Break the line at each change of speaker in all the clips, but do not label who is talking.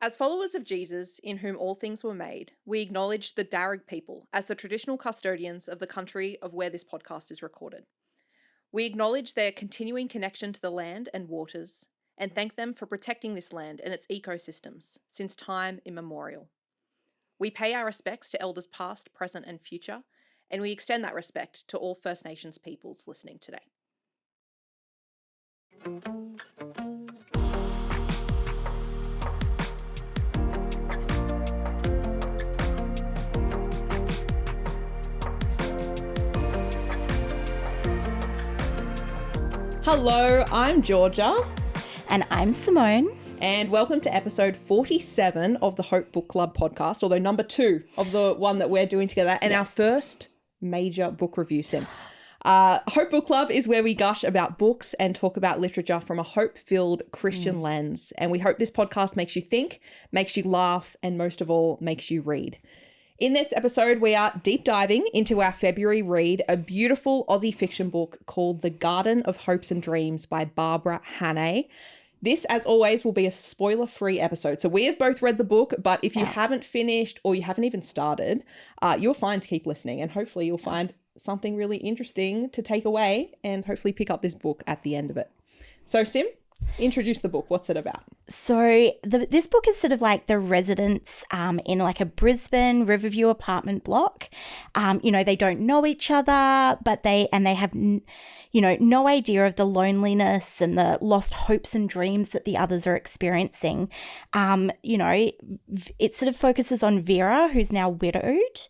As followers of Jesus, in whom all things were made, we acknowledge the Darug people as the traditional custodians of the country of where this podcast is recorded. We acknowledge their continuing connection to the land and waters, and thank them for protecting this land and its ecosystems since time immemorial. We pay our respects to elders past, present, and future, and we extend that respect to all First Nations peoples listening today. Hello, I'm Georgia.
And I'm Simone.
And welcome to episode 47 of the Hope Book Club podcast, although number 2 of the one that we're doing together, and our first major book review, Sim. Hope Book Club is where we gush about books and talk about literature from a hope-filled Christian lens. And we hope this podcast makes you think, makes you laugh, and most of all, makes you read. In this episode, we are deep diving into our February read, a beautiful Aussie fiction book called The Garden of Hopes and Dreams by Barbara Hannay. This, as always, will be a spoiler-free episode. So we have both read the book, but if you haven't finished or you haven't even started, you're fine to keep listening, and hopefully you'll find something really interesting to take away and hopefully pick up this book at the end of it. So, Sim, introduce the book. What's it about?
So this book is sort of like the residents in like a Brisbane Riverview apartment block. They don't know each other, but they have no idea of the loneliness and the lost hopes and dreams that the others are experiencing. It sort of focuses on Vera, who's now widowed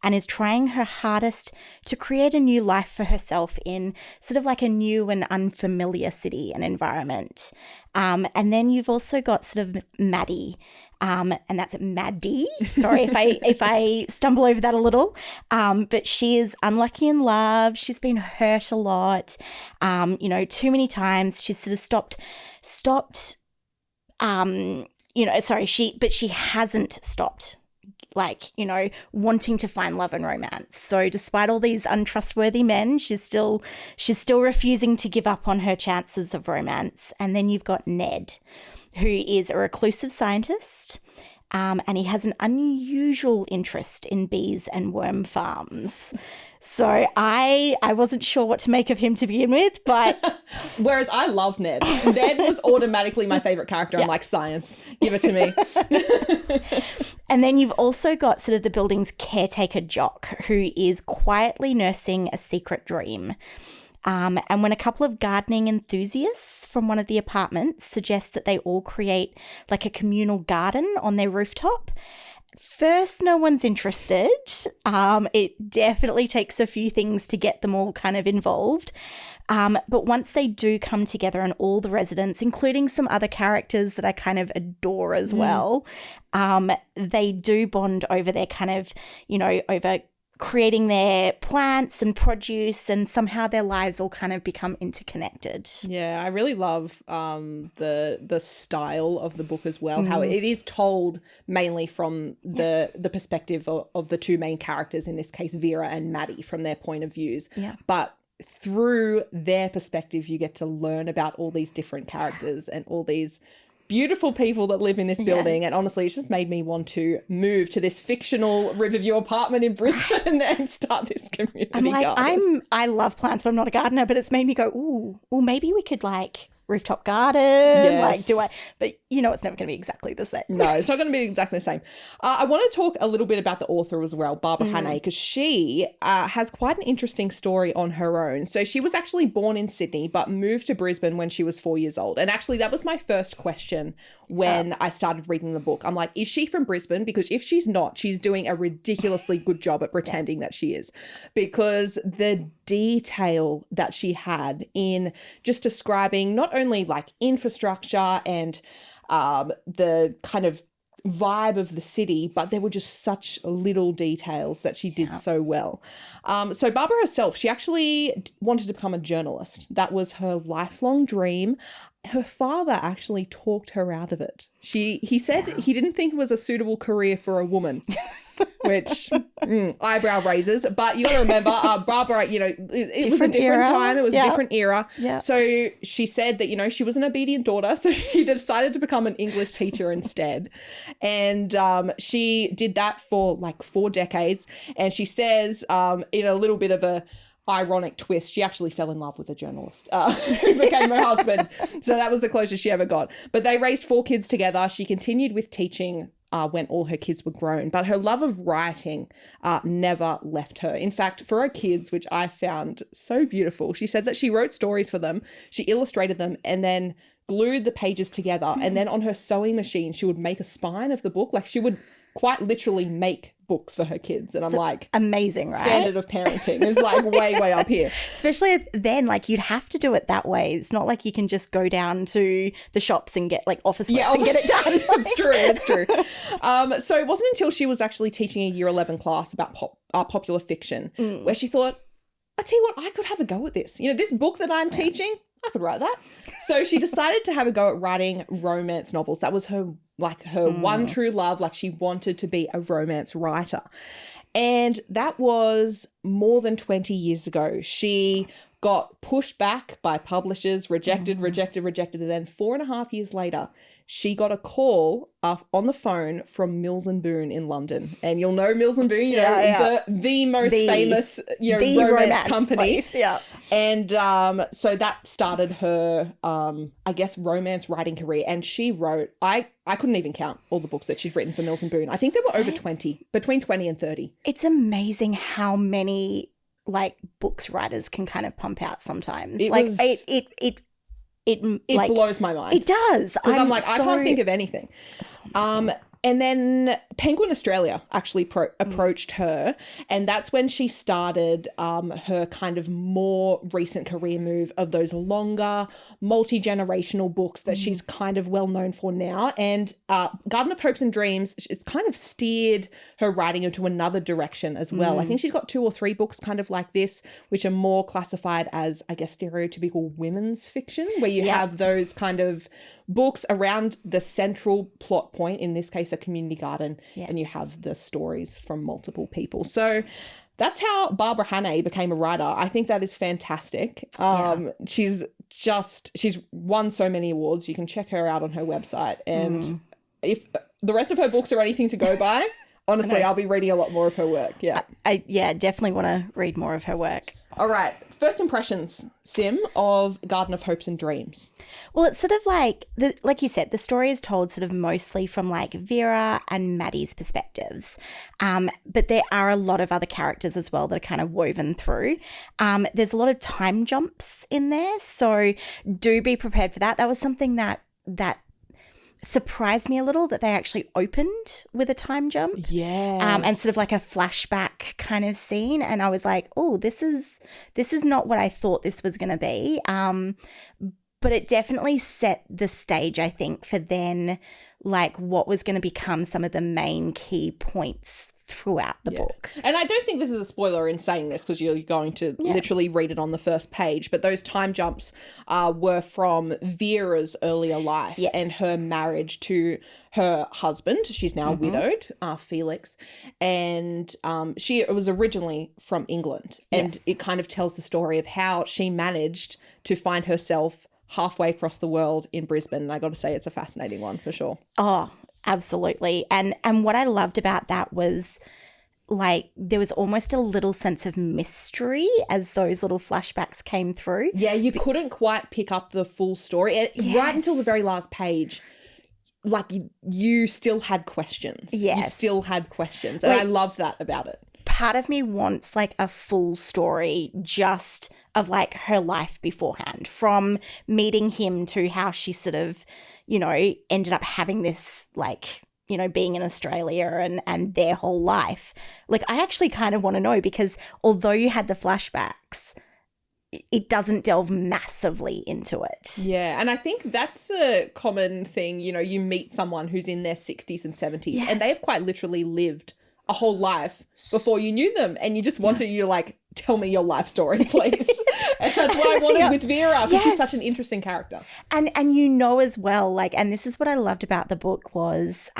and is trying her hardest to create a new life for herself in sort of like a new and unfamiliar city and environment. And then you've also got sort of Maddie, and that's Maddie. Sorry if I stumble over that a little. But she is unlucky in love. She's been hurt a lot. Too many times. She's sort of stopped. She hasn't stopped. Wanting to find love and romance. So despite all these untrustworthy men, she's still refusing to give up on her chances of romance. And then you've got Ned, who is a reclusive scientist, and he has an unusual interest in bees and worm farms. So I wasn't sure what to make of him to begin with, but...
Whereas I love Ned. Ned was automatically my favourite character. I'm like, science, give it to me.
And then you've also got sort of the building's caretaker Jock, who is quietly nursing a secret dream. And when a couple of gardening enthusiasts from one of the apartments suggest that they all create like a communal garden on their rooftop, first, no one's interested. It definitely takes a few things to get them all kind of involved. But once they do come together and all the residents, including some other characters that I kind of adore as well, they do bond over their kind of, over creating their plants and produce, and somehow their lives all kind of become interconnected.
Yeah, I really love the style of the book as well, how it is told mainly from the perspective of the two main characters, in this case Vera and Maddie, from their point of views. Yeah. But through their perspective, you get to learn about all these different characters and all these beautiful people that live in this building. And honestly, it's just made me want to move to this fictional Riverview apartment in Brisbane and start this community garden.
I love plants, but I'm not a gardener, but it's made me go, ooh, well, maybe we could rooftop garden, but it's never going to be exactly the same.
No, it's not going to be exactly the same. I want to talk a little bit about the author as well, Barbara Hannay, because she has quite an interesting story on her own. So she was actually born in Sydney, but moved to Brisbane when she was 4 years old. And actually that was my first question when I started reading the book. I'm like, is she from Brisbane? Because if she's not, she's doing a ridiculously good job at pretending that she is, because the detail that she had in just describing not only like infrastructure and the kind of vibe of the city, but there were just such little details that she did so well. So Barbara herself, she actually wanted to become a journalist. That was her lifelong dream. Her father actually talked her out of it. He said he didn't think it was a suitable career for a woman. which eyebrow raisers. But you got to remember, Barbara, it was a different
era.
time. It was a different era.
Yeah.
So she said that, she was an obedient daughter. So she decided to become an English teacher instead. And she did that for like 4 decades. And she says in a little bit of a ironic twist, she actually fell in love with a journalist who became her husband. So that was the closest she ever got. But they raised 4 kids together. She continued with teaching when all her kids were grown. But her love of writing never left her. In fact, for her kids, which I found so beautiful, she said that she wrote stories for them, she illustrated them, and then glued the pages together. And then on her sewing machine, she would make a spine of the book. Like she would quite literally make books for her kids. And I'm like,
amazing, right?
Standard of parenting is like way up here.
Especially then, like you'd have to do it that way. It's not like you can just go down to the shops and get like office work and get it done.
It's true. So it wasn't until she was actually teaching a year 11 class about popular fiction where she thought, I tell you what, I could have a go at this. This book that I'm teaching, I could write that. So she decided to have a go at writing romance novels. That was her one true love. Like she wanted to be a romance writer. And that was more than 20 years ago. She got pushed back by publishers, rejected. And then 4.5 years later, she got a call on the phone from Mills and Boon in London. And you'll know Mills and Boon, the most famous romance company.
Place, yeah.
And so that started her, romance writing career. And she wrote, I couldn't even count all the books that she'd written for Mills and Boon. I think there were over 20, between 20 and 30.
It's amazing how many like books writers can kind of pump out sometimes. It
blows my mind.
It does.
Because I'm like, I can't think of anything.
So
and then Penguin Australia actually approached her, and that's when she started her kind of more recent career move of those longer, multi-generational books that she's kind of well known for now. And Garden of Hopes and Dreams, it's kind of steered her writing into another direction as well. I think she's got 2 or 3 books kind of like this, which are more classified as, I guess, stereotypical women's fiction, where you have those kind of books around the central plot point, in this case a community garden, and you have the stories from multiple people. So that's how Barbara Hannay became a writer. I think that is fantastic. She's won so many awards. You can check her out on her website, and if the rest of her books are anything to go by, honestly, I'll be reading a lot more of her work.
I definitely want to read more of her work.
All right. First impressions, Sim, of Garden of Hopes and Dreams.
Well, it's sort of like, like you said, the story is told sort of mostly from like Vera and Maddie's perspectives. But there are a lot of other characters as well that are kind of woven through. There's a lot of time jumps in there. So do be prepared for that. That was something that surprised me a little, that they actually opened with a time jump. And sort of like a flashback kind of scene. And I was like, oh, this is not what I thought this was going to be. But it definitely set the stage, I think, for then like what was going to become some of the main key points throughout the book.
And I don't think this is a spoiler in saying this, because you're going to literally read it on the first page, but those time jumps were from Vera's earlier life and her marriage to her husband. She's now widowed, Felix, and she was originally from England, and it kind of tells the story of how she managed to find herself halfway across the world in Brisbane. And I got to say, it's a fascinating one for sure.
Oh, absolutely. And what I loved about that was like there was almost a little sense of mystery as those little flashbacks came through.
Yeah, you couldn't quite pick up the full story. Right until the very last page, like you still had questions. You still had questions. And I loved that about it.
Part of me wants like a full story just of like her life beforehand, from meeting him to how she sort of, ended up having this like, being in Australia and their whole life. Like I actually kind of want to know, because although you had the flashbacks, it doesn't delve massively into it.
Yeah, and I think that's a common thing. You meet someone who's in their 60s and 70s and they've quite literally lived a whole life before you knew them, and you just want to, you're like, tell me your life story, please. And that's what I wanted with Vera, because she's such an interesting character.
And as well, like, and this is what I loved about the book was,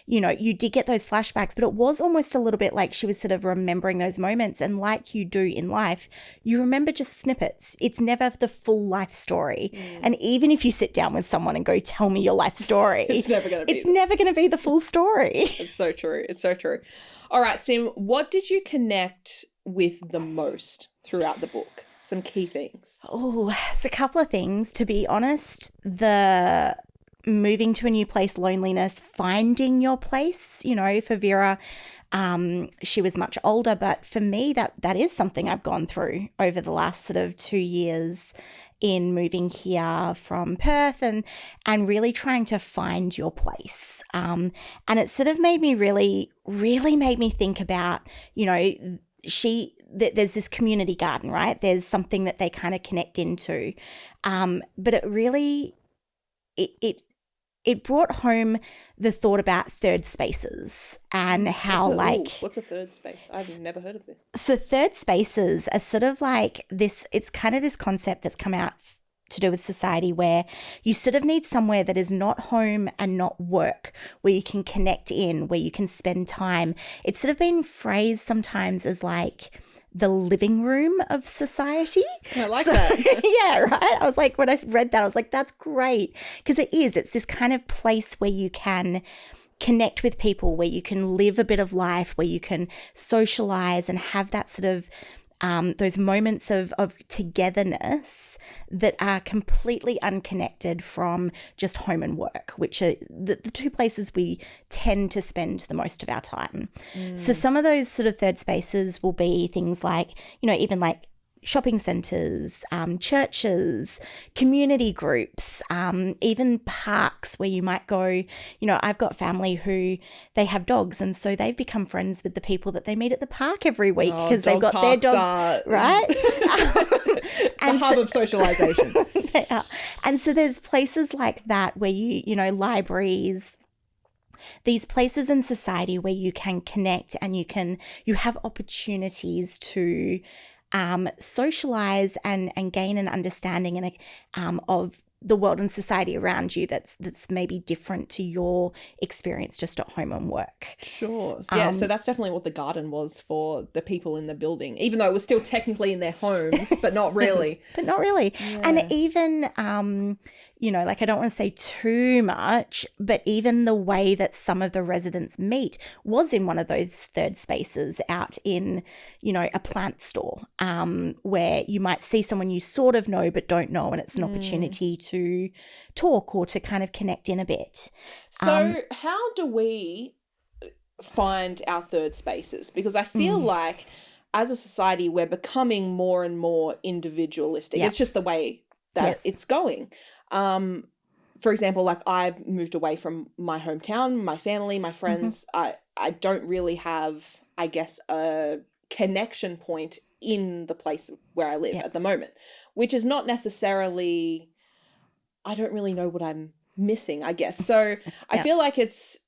you did get those flashbacks, but it was almost a little bit like she was sort of remembering those moments. And like you do in life, you remember just snippets. It's never the full life story. And even if you sit down with someone and go, tell me your life story,
it's never going
to be the full story.
It's so true. It's so true. All right, Sim, what did you connect with the most throughout the book? Some key things.
Oh, it's a couple of things. To be honest, the moving to a new place, loneliness, finding your place, for Vera, she was much older, but for me, that is something I've gone through over the last sort of 2 years in moving here from Perth and really trying to find your place. And it sort of made me really made me think about, there's this community garden, right? There's something that they kind of connect into. But it really, it brought home the thought about third spaces and how
what's a third space? I've never heard of this.
So third spaces are sort of like this, it's kind of this concept that's come out to do with society where you sort of need somewhere that is not home and not work, where you can connect in, where you can spend time. It's sort of been phrased sometimes as like the living room of society.
I like that.
Yeah, right? I was like, when I read that, I was like, that's great. Because it is. It's this kind of place where you can connect with people, where you can live a bit of life, where you can socialize and have that sort of those moments of togetherness that are completely unconnected from just home and work, which are the two places we tend to spend the most of our time. So some of those sort of third spaces will be things like, even like shopping centres, churches, community groups, even parks where you might go. I've got family who they have dogs, and so they've become friends with the people that they meet at the park every week because they've got their dogs, right?
The hub of socialisation.
They are. And so there's places like that where libraries, these places in society where you can connect and you have opportunities to socialize and gain an understanding of the world and society around you that's maybe different to your experience just at home and work.
Sure. Yeah, so that's definitely what the garden was for the people in the building, even though it was still technically in their homes, but not really.
Yeah. And even, like I don't want to say too much, but even the way that some of the residents meet was in one of those third spaces out in, a plant store, where you might see someone you sort of know but don't know, and it's an opportunity to talk or to kind of connect in a bit.
So how do we find our third spaces? Because I feel like as a society we're becoming more and more individualistic. It's just the way that it's going. For example, like I've moved away from my hometown, my family, my friends. I don't really have, I guess, a connection point in the place where I live at the moment, which is not necessarily, I don't really know what I'm missing, I guess. So I feel like it's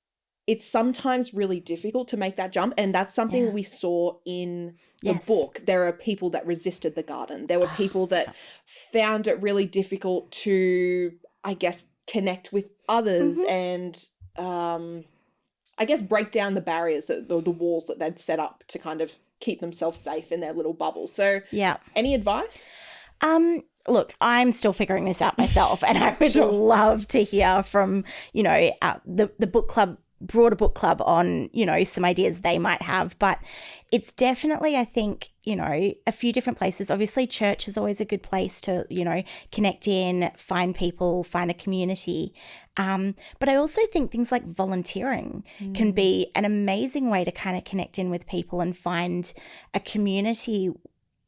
sometimes really difficult to make that jump. And that's something we saw in the book. There are people that resisted the garden. There were people that found it really difficult to, I guess, connect with others and I guess break down the barriers, the walls that they'd set up to kind of keep themselves safe in their little bubble. So any advice?
Look, I'm still figuring this out myself, and I would love to hear from, the book club, broader book club on, some ideas they might have. But it's definitely, I think, a few different places. Obviously, church is always a good place to, connect in, find people, find a community. But I also think things like volunteering can be an amazing way to kind of connect in with people and find a community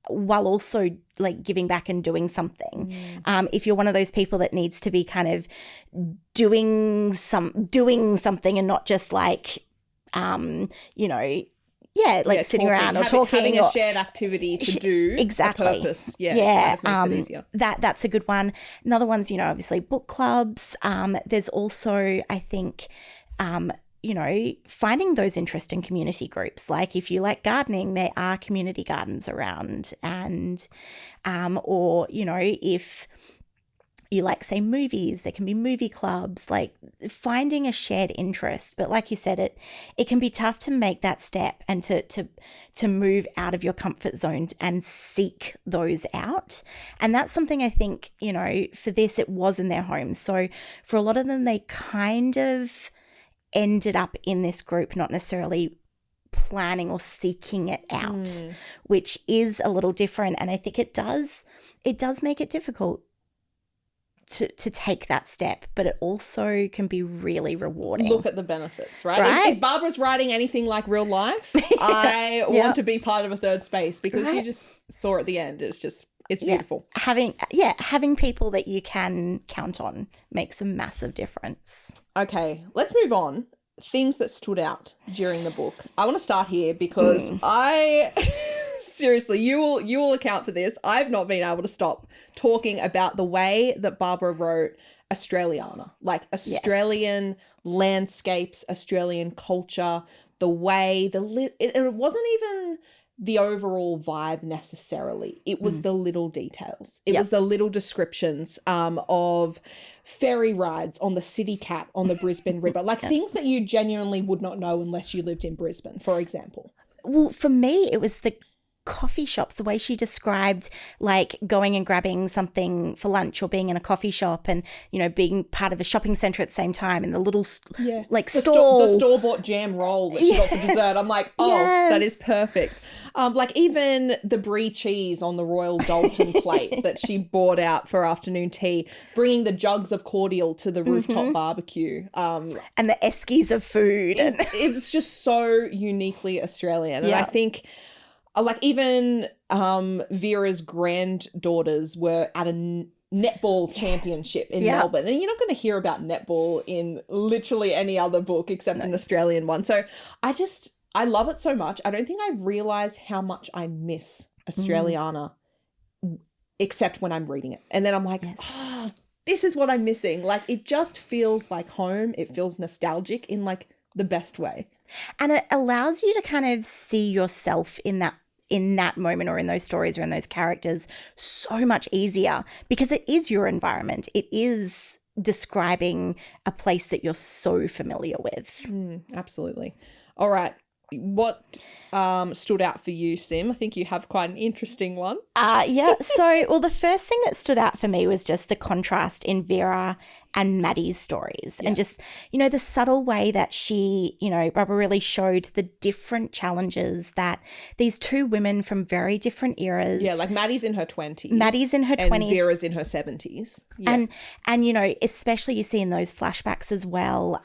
while also like giving back and doing something. If you're one of those people that needs to be kind of doing something and not just like, sitting around or talking.
Having a shared activity to do
exactly.
a purpose. Kind of makes it easier.
That's a good one. Another one's, obviously book clubs. There's also, I think, finding those interest in community groups. Like if you like gardening, there are community gardens around, and or if you like, say, movies, there can be movie clubs, like finding a shared interest. But like you said, it can be tough to make that step and to move out of your comfort zone and seek those out. And that's something I think, for this, it was in their homes. So for a lot of them, they kind of ended up in this group, not necessarily planning or seeking it out, which is a little different. And I think it does make it difficult to take that step, but it also can be really rewarding.
Look at the benefits, right? If Barbara's writing anything like real life, I want to be part of a third space, because you just saw at the end, it's beautiful. Having people that you can count on makes a massive difference.
Okay,
let's move on. Things that stood out during the book. I want to start here because seriously, you will account for this. I've not been able to stop talking about the way that Barbara wrote Australiana, like Australian landscapes, Australian culture, the way it wasn't even the overall vibe necessarily. It was the little details. It was the little descriptions of ferry rides on the City Cat on the Brisbane River, like things that you genuinely would not know unless you lived in Brisbane, for example.
Well, for me, it was the coffee shops, the way she described like going and grabbing something for lunch or being in a coffee shop and, being part of a shopping centre at the same time, and the little stall.
The store-bought jam roll that she got for dessert. I'm like, that is perfect. Like even the brie cheese on the Royal Dalton plate that she bought out for afternoon tea, bringing the jugs of cordial to the rooftop barbecue.
And the eskies of food.
It was just so uniquely Australian. And I think like even Vera's granddaughters were at a netball championship in Melbourne. And you're not going to hear about netball in literally any other book except an Australian one. So I love it so much. I don't think I realise how much I miss Australiana except when I'm reading it. And then I'm like, this is what I'm missing. Like it just feels like home. It feels nostalgic in like the best way.
And it allows you to kind of see yourself in that moment or in those stories or in those characters so much easier, because it is your environment. It is describing a place that you're so familiar with.
Absolutely. All right. What stood out for you, Sim? I think you have quite an interesting one.
So, the first thing that stood out for me was just the contrast in Vera and Maddie's stories, and just, the subtle way that she, Barbara really showed the different challenges that these two women from very different eras.
Yeah, like Maddie's in her 20s.
And
Vera's in her 70s. Yeah.
And especially you see in those flashbacks as well,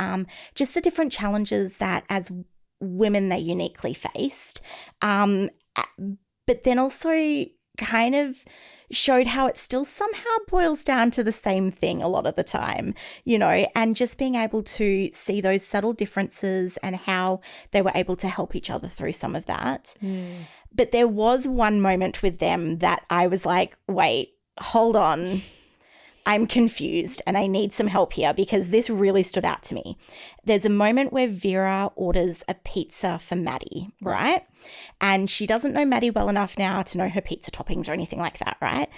just the different challenges that as women they uniquely faced, but then also kind of showed how it still somehow boils down to the same thing a lot of the time, and just being able to see those subtle differences and how they were able to help each other through some of that. But there was one moment with them that I was like, wait, hold on. I'm confused and I need some help here, because this really stood out to me. There's a moment where Vera orders a pizza for Maddie, right? And she doesn't know Maddie well enough now to know her pizza toppings or anything like that, right?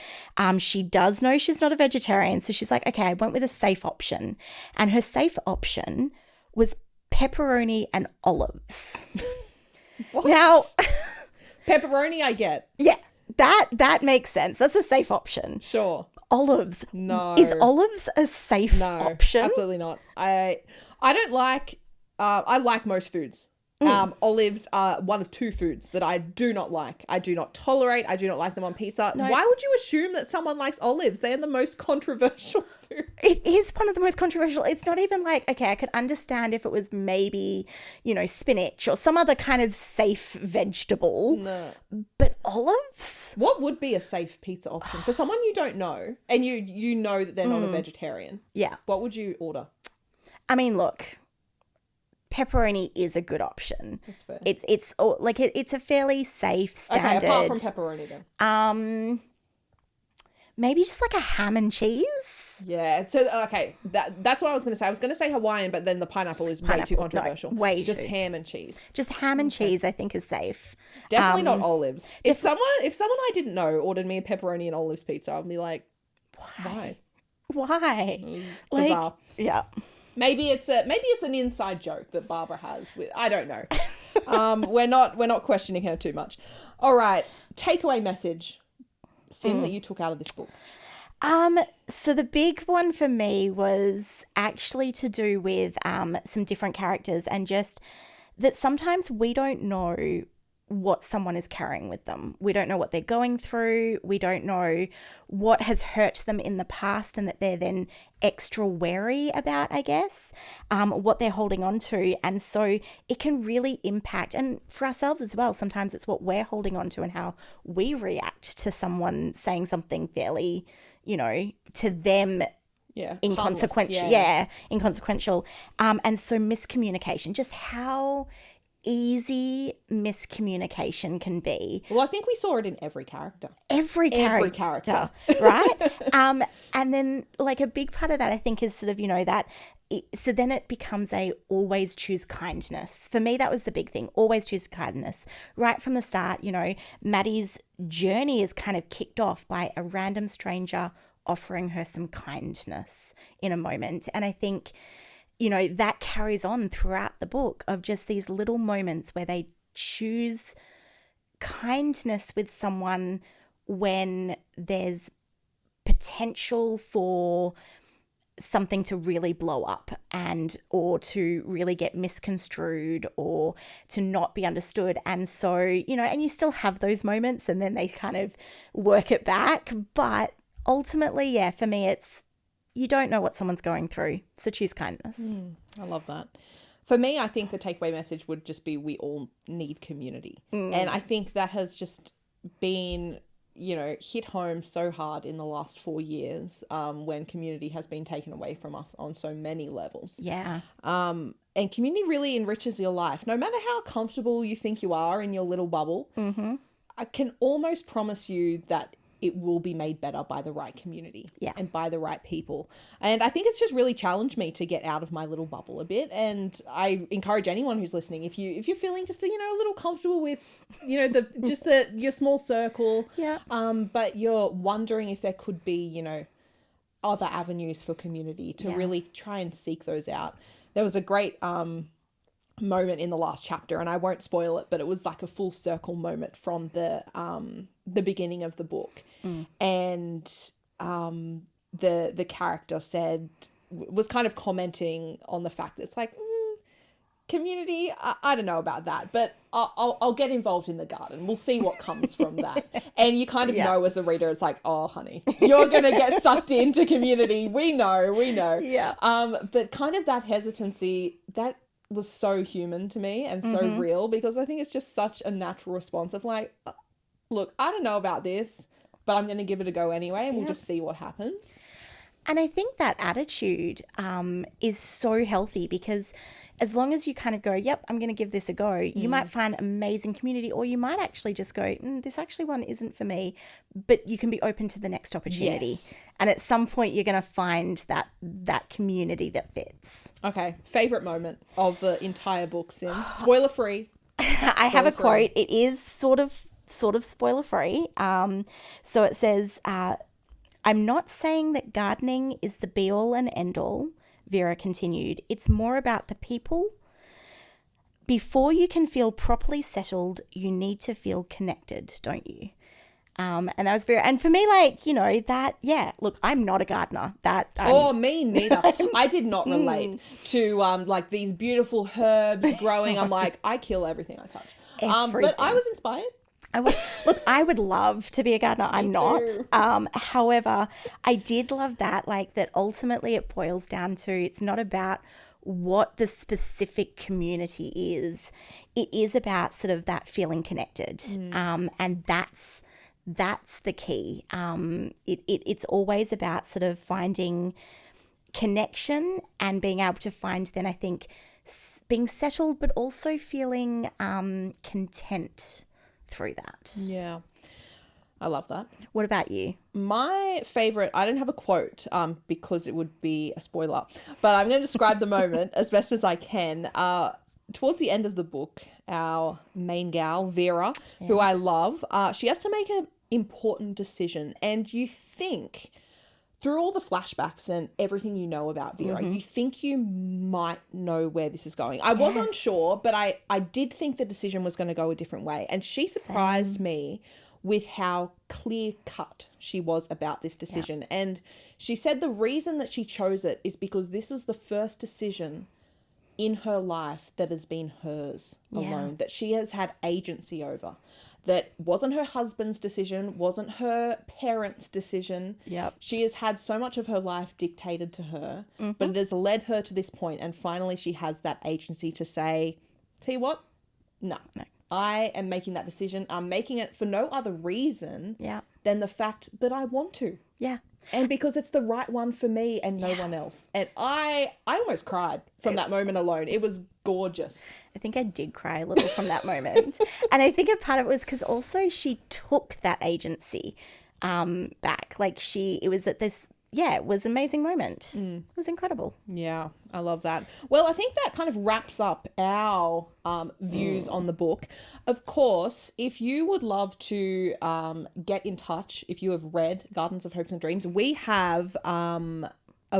She does know she's not a vegetarian. So she's like, okay, I went with a safe option. And her safe option was pepperoni and olives.
What?
Now,
pepperoni I get.
Yeah, that makes sense. That's a safe option.
Sure.
Olives.
No.
Is olives a safe option?
Absolutely not. I don't like, I like most foods. Olives are one of two foods that I do not like. I do not tolerate. I do not like them on pizza. No. Why would you assume that someone likes olives? They're the most controversial food.
It is one of the most controversial. It's not even like, okay, I could understand if it was maybe, spinach or some other kind of safe vegetable. No. But olives?
What would be a safe pizza option for someone you don't know and you know that they're not a vegetarian?
Yeah.
What would you order?
I mean, look, pepperoni is a good option.
That's fair.
It's a fairly safe standard.
Okay, apart from pepperoni then.
maybe just like a ham and cheese.
Yeah. So, okay, that's what I was going to say. I was going to say Hawaiian, but then the pineapple is way too controversial.
No, way
just
too.
ham and cheese.
Just ham and cheese, I think, is safe.
Definitely not olives. If someone I didn't know ordered me a pepperoni and olives pizza, I'd be like, why?
Like, yeah.
Maybe it's an inside joke that Barbara has with, I don't know. We're not questioning her too much. All right, takeaway message, Sim, that you took out of this book.
So the big one for me was actually to do with some different characters, and just that sometimes we don't know what someone is carrying with them. We don't know what they're going through. We don't know what has hurt them in the past and that they're then extra wary about, I guess, what they're holding on to. And so it can really impact, and for ourselves as well, sometimes it's what we're holding on to and how we react to someone saying something fairly, to them inconsequential. Inconsequential. And so miscommunication, just how easy miscommunication can be.
Well, I think we saw it in every character.
Every character. Right? And then like a big part of that, I think, is sort of, so then it becomes a always choose kindness. For me, that was the big thing. Always choose kindness. Right from the start, Maddie's journey is kind of kicked off by a random stranger offering her some kindness in a moment. And I think, that carries on throughout the book, of just these little moments where they choose kindness with someone when there's potential for something to really blow up or to really get misconstrued or to not be understood. And so, and you still have those moments and then they kind of work it back. But ultimately, yeah, for me, it's, you don't know what someone's going through, so choose kindness.
I love that. For me, I think the takeaway message would just be we all need community. And I think that has just been, hit home so hard in the last 4 years when community has been taken away from us on so many levels.
Yeah.
And community really enriches your life. No matter how comfortable you think you are in your little bubble, I can almost promise you that it will be made better by the right community and by the right people. And I think it's just really challenged me to get out of my little bubble a bit. And I encourage anyone who's listening, if you're feeling just a little comfortable with, your small circle, but you're wondering if there could be, other avenues for community to really try and seek those out. There was a great moment in the last chapter, and I won't spoil it, but it was like a full circle moment from the beginning of the book. And the character was kind of commenting on the fact that it's like community, I don't know about that, but I'll get involved in the garden. We'll see what comes from that. And you kind of know as a reader, it's like, oh honey, you're gonna get sucked into community. We know. But kind of that hesitancy, that was so human to me and so real, because I think it's just such a natural response of like, look, I don't know about this, but I'm going to give it a go anyway, and we'll just see what happens.
And I think that attitude is so healthy, because as long as you kind of go, yep, I'm going to give this a go, you might find amazing community, or you might actually just go, this actually one isn't for me, but you can be open to the next opportunity. Yes. And at some point you're going to find that community that fits. Okay.
Favorite moment of the entire book, Sim? Spoiler free.
I have a quote. It is sort of spoiler free. So it says, I'm not saying that gardening is the be all and end all, Vera continued. It's more about the people. Before you can feel properly settled, you need to feel connected, don't you? And that was Vera. And for me, look, I'm not a gardener.
Me neither. I did not relate to these beautiful herbs growing. I'm like, I kill everything I touch. But I was inspired.
I would love to be a gardener. I'm not. However, I did love that, that ultimately it boils down to, it's not about what the specific community is. It is about sort of that feeling connected. And that's the key. It's always about sort of finding connection and being able to find, then I think, being settled, but also feeling content through that.
Yeah. I love that.
What about you?
My favorite, I don't have a quote because it would be a spoiler, but I'm going to describe the moment as best as I can. Towards the end of the book, our main gal, Vera, who I love, she has to make an important decision. And you think, through all the flashbacks and everything you know about Vera, you think you might know where this is going. I was unsure, but I did think the decision was going to go a different way. And she surprised me with how clear-cut she was about this decision. Yeah. And she said the reason that she chose it is because this was the first decision in her life that has been hers alone, that she has had agency over, that wasn't her husband's decision, wasn't her parents' decision.
Yep.
She has had so much of her life dictated to her, but it has led her to this point, and finally she has that agency to say, tell you what, no. I am making that decision. I'm making it for no other reason than the fact that I want to.
Yeah.
And because it's the right one for me and no one else. And I almost cried from that moment alone. It was gorgeous.
I think I did cry a little from that moment. And I think a part of it was because also she took that agency back. Like it was at this, it was an amazing moment. It was incredible.
Yeah, I love that. Well, I think that kind of wraps up our views on the book. Of course, if you would love to get in touch, if you have read Gardens of Hopes and Dreams, we have a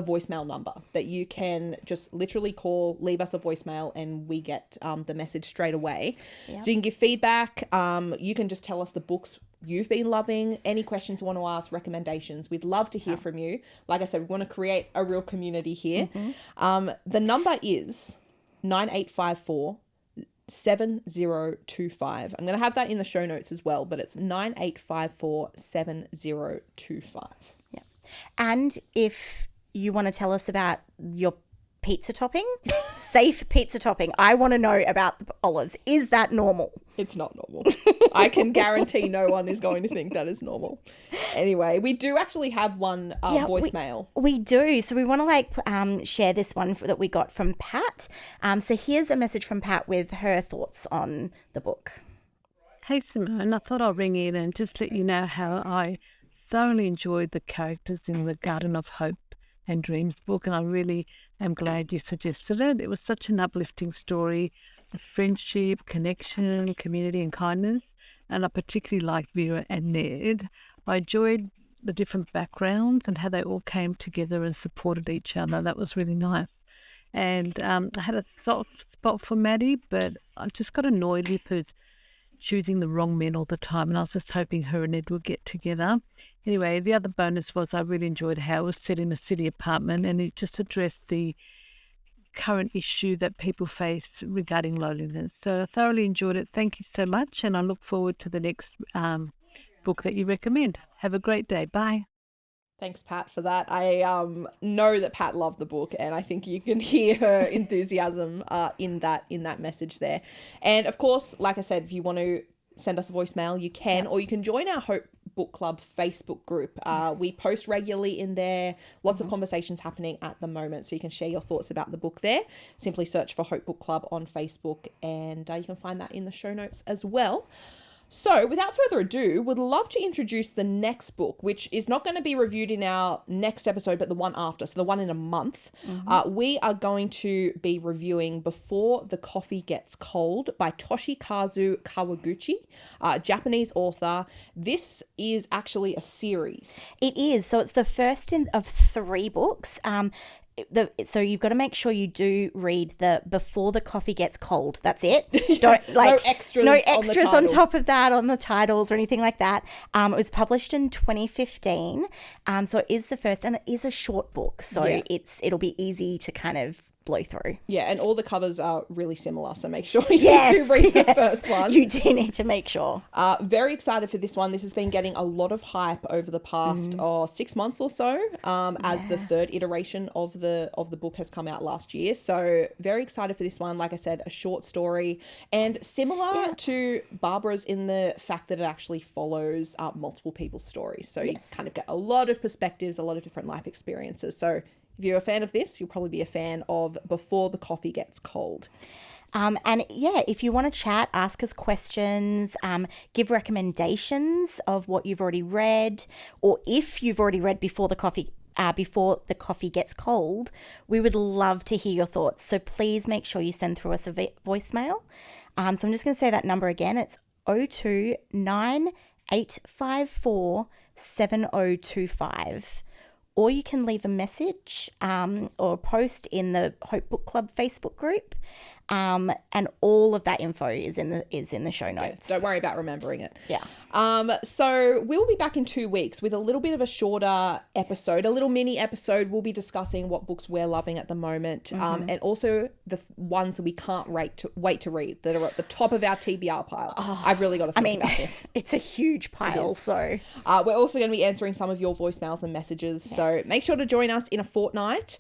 voicemail number that you can just literally call, leave us a voicemail, and we get the message straight away. Yep. So you can give feedback. You can just tell us the books you've been loving, any questions you want to ask, recommendations. We'd love to hear from you. Like I said, we want to create a real community here. The number is 9854 7025. I'm going to have that in the show notes as well, but it's 9854 7025.
Yeah. And if you want to tell us about your pizza topping, safe pizza topping, I want to know about the olives. Is that normal?
It's not normal. I can guarantee no one is going to think that is normal. Anyway, we do actually have one voicemail.
We do. So we want to share this one that we got from Pat. So here's a message from Pat with her thoughts on the book.
Hey Simone, I thought I'd ring in and just let you know how I thoroughly enjoyed the characters in the Garden of Hope and Dreams book, and I really am glad you suggested it. It was such an uplifting story of friendship, connection, community and kindness, and I particularly liked Vera and Ned. I enjoyed the different backgrounds and how they all came together and supported each other. That was really nice. And I had a soft spot for Maddie, but I just got annoyed with her choosing the wrong men all the time, and I was just hoping her and Ned would get together. Anyway, the other bonus was I really enjoyed how it was set in a city apartment, and it just addressed the current issue that people face regarding loneliness. So I thoroughly enjoyed it. Thank you so much, and I look forward to the next book that you recommend. Have a great day. Bye.
Thanks, Pat, for that. I know that Pat loved the book, and I think you can hear her enthusiasm in that message there. And of course, like I said, if you want to send us a voicemail, you can, or you can join our Hope Book Club Facebook group. We post regularly in there, lots of conversations happening at the moment, so you can share your thoughts about the book there. Simply search for Hope Book Club on Facebook, and you can find that in the show notes as well. So without further ado, would love to introduce the next book, which is not going to be reviewed in our next episode, but the one after, so the one in a month. We are going to be reviewing Before the Coffee Gets Cold by Toshikazu Kawaguchi, Japanese author. This is actually a series.
It is. So it's the first of 3 books. So you've got to make sure you do read the Before the Coffee Gets Cold. That's it. Don't
no extras
on top of that on the titles or anything like that. It was published in 2015. So it is the first, and it is a short book. So it'll be easy to kind of blow through.
Yeah, and all the covers are really similar, so make sure you do read the first one.
You do need to make sure.
Very excited for this one. This has been getting a lot of hype over the past 6 months or so, as the third iteration of the book has come out last year. So very excited for this one. Like I said, a short story, and similar to Barbara's in the fact that it actually follows multiple people's stories. So you kind of get a lot of perspectives, a lot of different life experiences. So if you're a fan of this, you'll probably be a fan of Before the Coffee Gets Cold.
And yeah, if you want to chat, ask us questions, give recommendations of what you've already read, or if you've already read before the coffee gets cold, we would love to hear your thoughts. So please make sure you send through us a voicemail. So I'm just going to say that number again. It's 0298547025. Or you can leave a message or post in the Hope Book Club Facebook group. And all of that info is in the show notes.
Don't worry about remembering it.
Yeah.
So we'll be back in 2 weeks with a little bit of a shorter episode, a little mini episode. We'll be discussing what books we're loving at the moment, and also the ones that we can't wait to read that are at the top of our TBR pile. I've really got to think about this.
It's a huge pile. So
we're also going to be answering some of your voicemails and messages. Yes. So make sure to join us in a fortnight.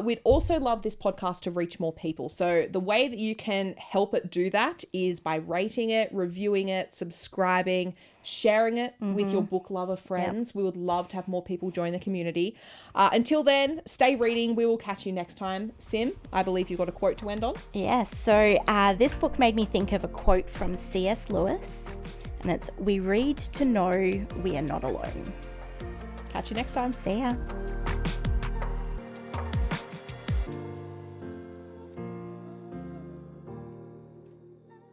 We'd also love this podcast to reach more people. So the way that you can help it do that is by rating it, reviewing it, subscribing, sharing it with your book lover friends. Yep. We would love to have more people join the community. Until then, stay reading. We will catch you next time. Sim, I believe you've got a quote to end on.
Yes. So this book made me think of a quote from C.S. Lewis, and it's, "We read to know we are not alone."
Catch you next time.
See ya.